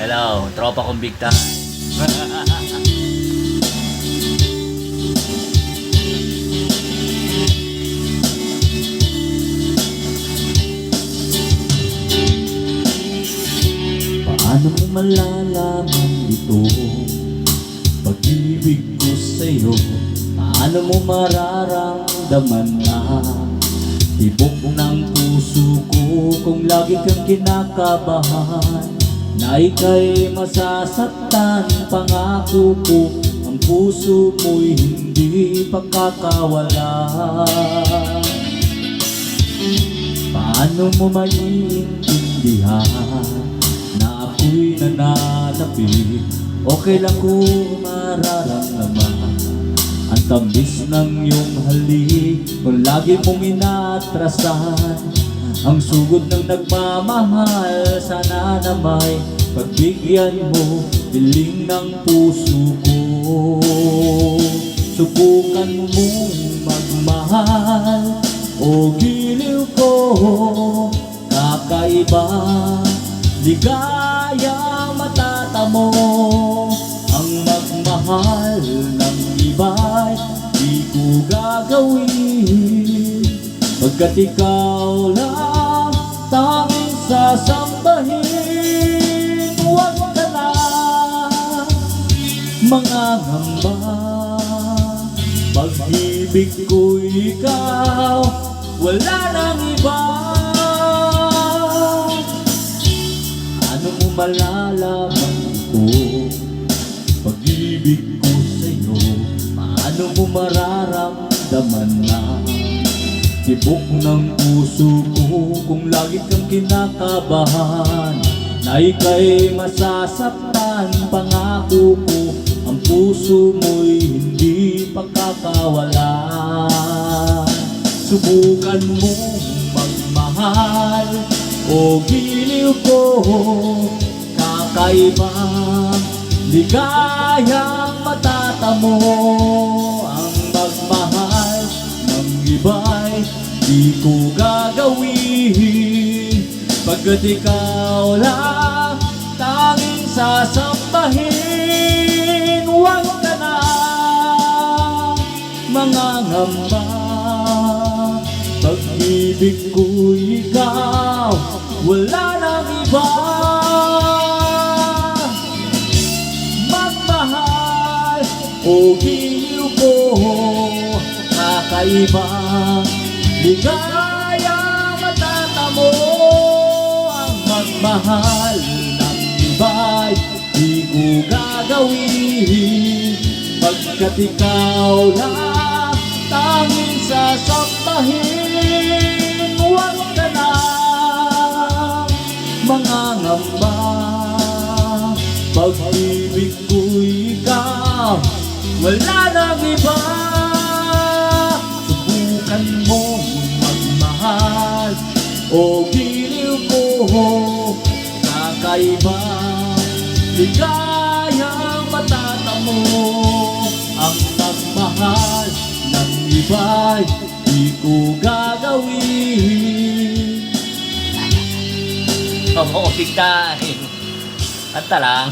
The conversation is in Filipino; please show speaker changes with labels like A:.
A: Hello, tropa kong big time.
B: Paano mo malalaman ito? Pag-ibig ko sa'yo. Paano mo mararamdaman na tibok ng puso ko kung lagi kang kinakabahan na ika'y masasaktan? Pangako ko ang puso mo'y hindi pagkakawalan. Paano mo maiintindihan na ako'y nananapit? Okay lang kung mararamdaman ang tamis ng iyong halik kung lagi mong inatrasan ang sugod ng nagmamahal. Sana na may pagbigyan mo piling ng puso ko. Subukan mong magmahal o giliw ko, kakaiba ligaya matatamo. Ang magmahal ng iba'y di ko gagawin, pagkat ikaw lang tanging sasambahin. Huwag ka na mangangamba, pag-ibig ko ikaw, wala nang iba. Ano mo malalaman ito? Pag-ibig ko sa'yo. Paano mo mararamdaman na tibok ng puso ko kung lagi kang kinakabahan na ika'y masasaktan? Pangako ko ang puso mo'y hindi pagkakawalan. Subukan mong magmahal o giliw ko, kakaibang ligayang matatamo. Ang magmahal ng iba'y di ko gagawin, pagkat ikaw lang tanging sasambahin. Huwag ka na mangangamba, pag-ibig ko ikaw, wala nang iba. Magmahal o giliw ko, kakaiba ligaya matatamo. Ang magmahal ng iba'y di ko gagawin, pagkat ikaw lang tanging sasambahin. Huwag ka na mangangamba, pag-ibig ko ikaw, wala nang iba. Subukan mong magmahal o giliw ko, kakaiba ligayang matatamo. Ang magmahal ng iba'y di ko gagawin.
A: Tropa kong big time. Kanta lang.